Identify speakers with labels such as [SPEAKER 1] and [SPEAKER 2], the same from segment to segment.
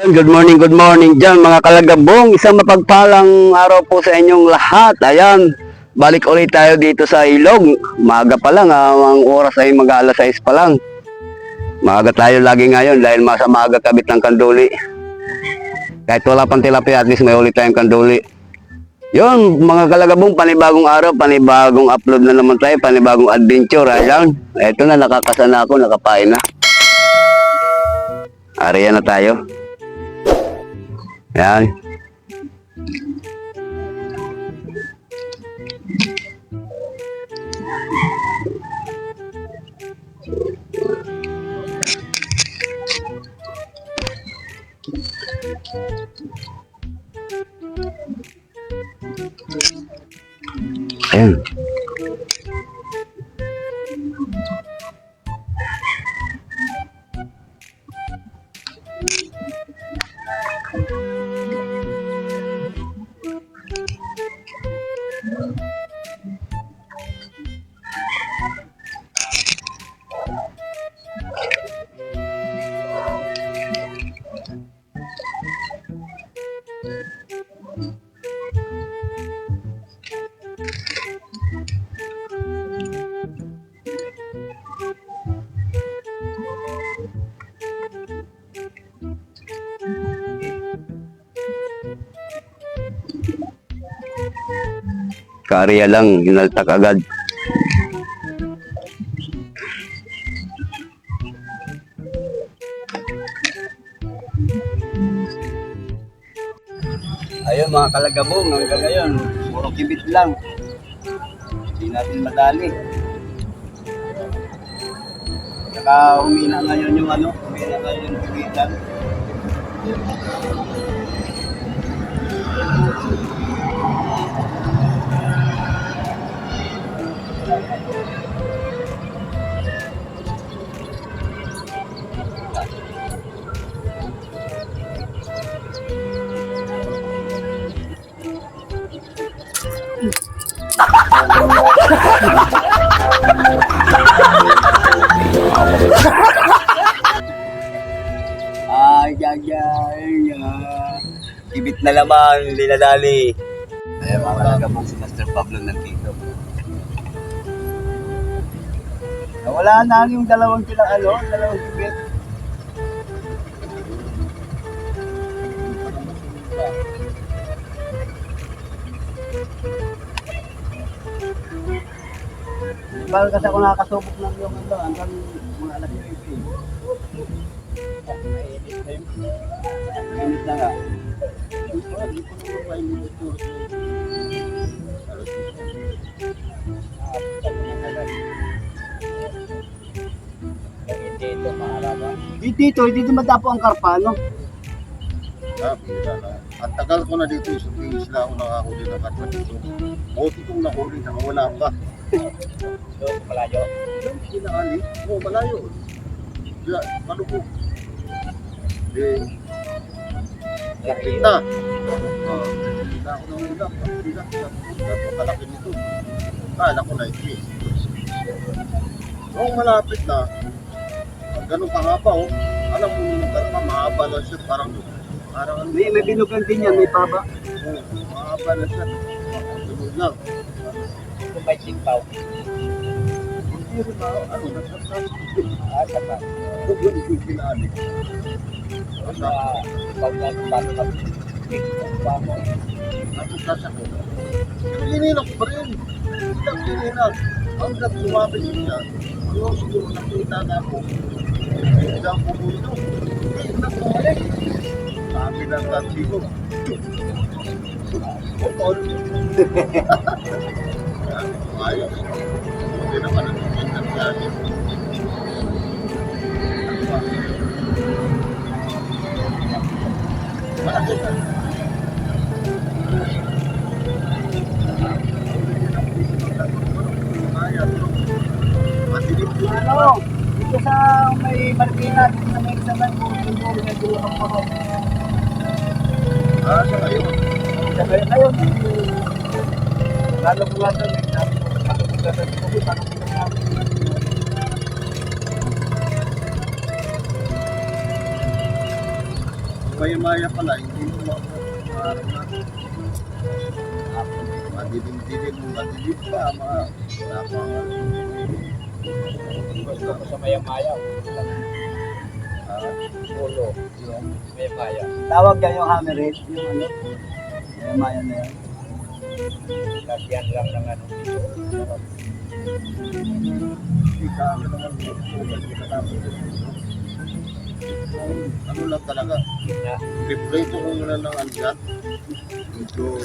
[SPEAKER 1] Good morning dyan mga kalagabong. Isang mapagpalang araw po sa inyong lahat. Ayan, balik ulit tayo dito sa ilog. Maaga pa lang, ang oras ay mag-alas 6 pa lang. Maaga tayo lagi ngayon dahil masa maaga kabit ng kanduli. Kahit wala pang tilapia, at least may ulit tayong kanduli. Yun, mga kalagabong, panibagong araw, panibagong upload na naman tayo, panibagong adventure. Ayan, eto na, nakakasana ako, nakapain na. Ariyan na tayo. Yan. Ayan. Kaarya lang, hinaltak agad. Ayun mga kalagabong, hanggang ngayon, puro kibit lang. Hindi natin madali. Saka humina ngayon yung humina ngayon yung kibitan. Kibit na naman, linadali. Ayan mga kalagabong, si Master Pablo nandito. Nawala na yung dalawang kibit. Bakit kasi ako nakakasubok ng yung hanggang mga alas 9. Mainit na nga. Dito madapo ang karpano.
[SPEAKER 2] At tagal ko na dito sa isla ako nakahuli ng karpa dito. Buti kong nahuli, nakawala pa.
[SPEAKER 1] So, malayo?
[SPEAKER 2] Hindi nakali. Oo, malayo. Diyan, paano po? Sakit na. Hindi na ako nang ulam. Hindi na ako kalaki nito. Kala ko na ito. Noong malapit na, ganun kahaba oh. Alam mo yung karpa, mahaba lang siya. Parang
[SPEAKER 1] May binugan din yan, may paba.
[SPEAKER 2] Oo, mahaba lang siya. Ganun lang.
[SPEAKER 1] Kung may tingpaw.
[SPEAKER 2] Hindi rin nagsasabi.
[SPEAKER 1] Saka.
[SPEAKER 2] Kung yun yung pinali. Nagsasabi. Hinihilang ko pa rin. Hinihilang. Hanggang lumapit siya. Yung siguro nakita na ako. Hindi ang pumulo. Hindi na pumalik. Sabi ng taxi ko. Putol. Ayos. Hindi naman ang pinag natin.
[SPEAKER 1] Dito sa may Marikina, dito sa may Saban, may dulo ng paro.
[SPEAKER 2] Sa kayo.
[SPEAKER 1] Sa kayo, lalo ko nga doon,
[SPEAKER 2] maya-maya pala, hindi mo maaaring na. Madilim-dilim, madilim pa,
[SPEAKER 3] Gusto ko sa maya-maya. Ulo. Yung maya-maya.
[SPEAKER 1] Tawag yan yung hammerhead, yung ano, yung maya na yan.
[SPEAKER 3] Lagyan lang ng ano.
[SPEAKER 2] Ano lang talaga,
[SPEAKER 3] Na,
[SPEAKER 2] piprito ko muna ng andyan. Medyo,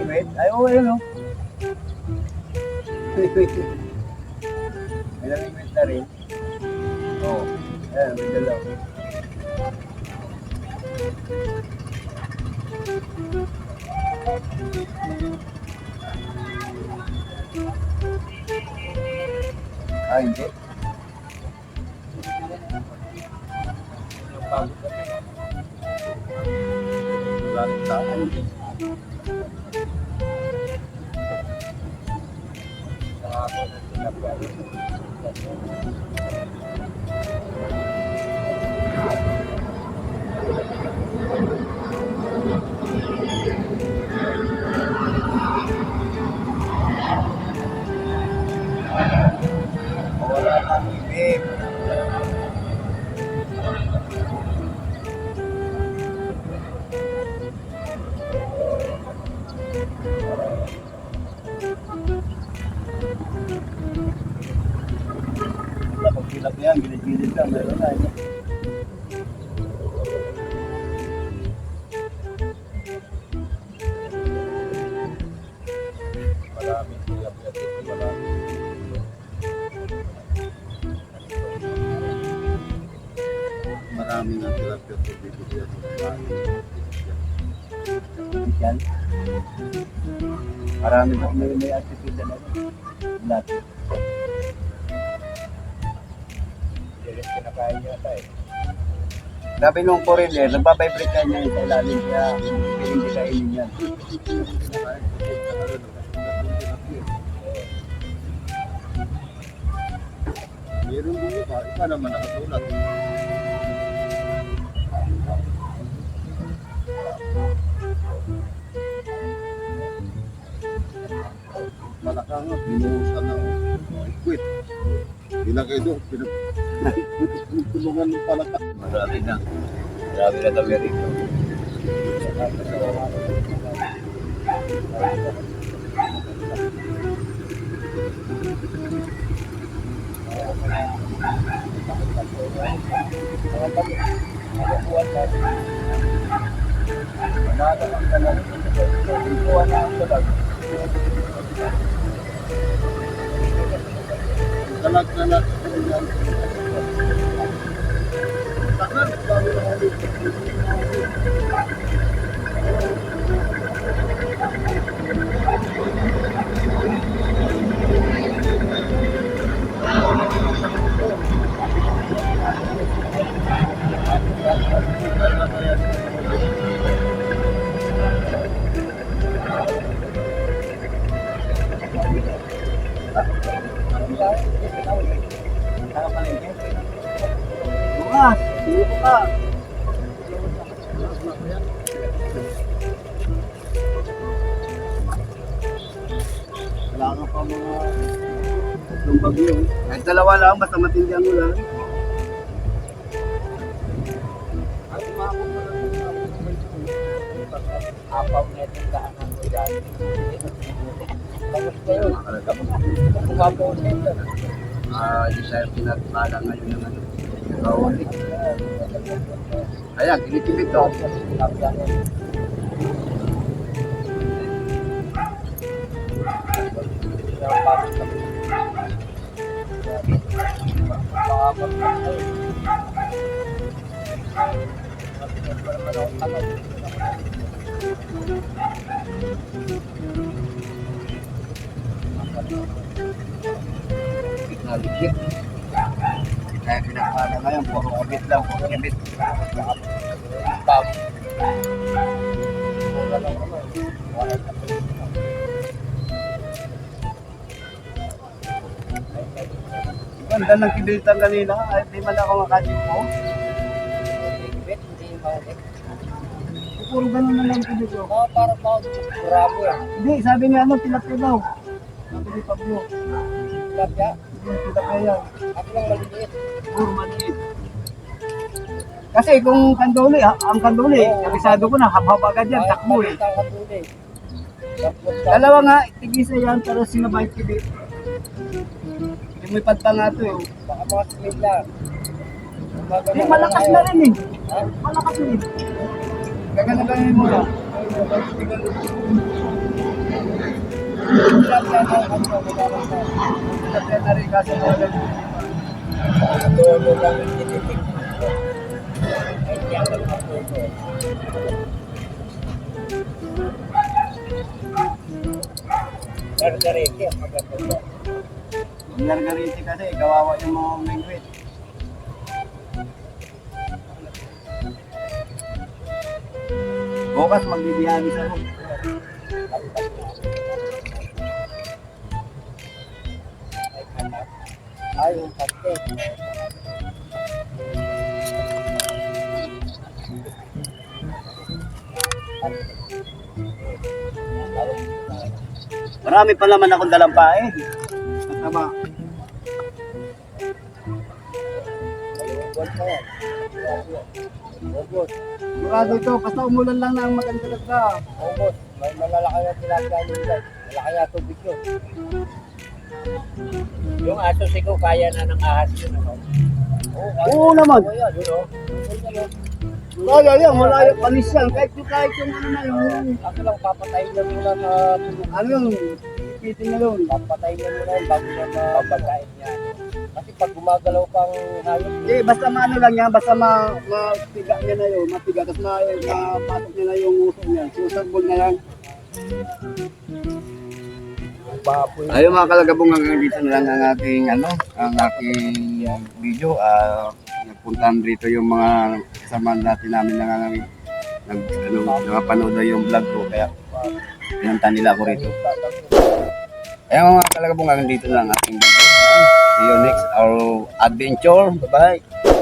[SPEAKER 1] Wait, ay, oo, yun, oh. May namimit na rin. Oo. Ayan, may dalaw. Ah, hindi.
[SPEAKER 3] yung bago ko.
[SPEAKER 2] wala rin tayo.
[SPEAKER 3] Sa ako na tinapay.
[SPEAKER 1] Wala kang ibig. Wala pag kilap yan, gilid-gilid lang, meron na.
[SPEAKER 3] Maraming tilapia dito. Maraming.
[SPEAKER 2] Maraming ang tilapia sa bibigyan.
[SPEAKER 1] Yan. Marami na may attitude na rin. Lahat.
[SPEAKER 3] Hindi rin kinakain niya tayo.
[SPEAKER 1] Sabi nung foreigner, nagbabibrate ka niya sa ilalim kaya piling di kainin yan.
[SPEAKER 2] Meron din iba naman nakatulad. Malakang nga, binuhusan ng liquid. Ilagay doon, pinagtulungan ng palaka.
[SPEAKER 3] Marami na. Marami na kami rito.
[SPEAKER 2] Dalag-dalag. Takan, bago na ulit.
[SPEAKER 1] Bukas! Bukas ka! Kailangan pa mga tatlong bagyo. Kahit dalawa lang, basta matindi ang ulan.
[SPEAKER 3] Apaw na itong daanan ko dyan. Tapos kayo. Apaw na ito.
[SPEAKER 1] Yung sa'yo pinagpala ngayon ng ano. Nagawali. Ayan, kinikimit to. Likit. Kaya pinagpala ngayon, puro kabit lang, puro kabit.
[SPEAKER 3] Pam.
[SPEAKER 1] Ganda ng kibilitan kanina, ay di man ako makasip mo.
[SPEAKER 3] Hindi
[SPEAKER 2] puro ganun na lang tubig ko.
[SPEAKER 3] Mga parang mga bravo yan.
[SPEAKER 2] Hindi, sabi niya ano, tilapia daw. Sabi ni Pablo,
[SPEAKER 3] Tilapia.
[SPEAKER 2] yung tilapia yan.
[SPEAKER 3] Ako lang maliliit.
[SPEAKER 2] Puro maliit. Kasi kung kanduli, ang kanduli, kabisado ko na, habhab agad yan, takbo eh.
[SPEAKER 3] Ang katuli.
[SPEAKER 2] Dalawa nga, tigisa yan, pero sinabay kibit. Lumipad pa nga ito eh.
[SPEAKER 3] Baka mga simil lang.
[SPEAKER 2] Hindi, malakas na rin eh. Malakas rin. Gagana-ganin mo lang.
[SPEAKER 3] Tilapia na ang kanto.
[SPEAKER 2] Tilapia na rin kasi mga ganun.
[SPEAKER 3] Todo lang yung tinitik. Ay, kaya ka naman po ito. Gargarete, maganda ba?
[SPEAKER 2] Ang gargariti kasi, kawawa yung mga mingwit. Bukas magbibiyagis ako.
[SPEAKER 3] Ay, yung pagke.
[SPEAKER 2] Marami pa naman akong dalang pae. Tama.
[SPEAKER 3] Buwan pa yan. August.
[SPEAKER 2] Sigurado ito, basta umulan lang na ang maganda ka.
[SPEAKER 3] August. May malalaki na tilapia nila. Malaki na tubig yun. Yung aso sigaw kaya na ng ahas yun. Ano?
[SPEAKER 2] Oo naman.
[SPEAKER 3] Oo yan, yun o.
[SPEAKER 2] Kaya yan, wala yung panis yan. Kahit yung ano na yun.
[SPEAKER 3] Ako lang papatayin na muna sa tulog.
[SPEAKER 2] Ano yun, ipitin na yun.
[SPEAKER 3] Papatayin na muna yun bago niya mapagkain niya. Kasi pag gumagalaw pang hayop,
[SPEAKER 2] Eh, basta maano lang yan, basta mapiga niya na yun, mapiga, tapos mapasok niya na yung uso niya. Susarbol na lang.
[SPEAKER 3] baboy.
[SPEAKER 1] Ayun mga kalagabong, hanggang dito na lang ang aking video. Nagpuntahan dito yung mga kasama natin namin na nakapanood na yung vlog ko, kaya pinunta nila ako rito. Ayun mga kalagabong, hanggang dito na lang ang aking video. See you next our adventure. Bye bye.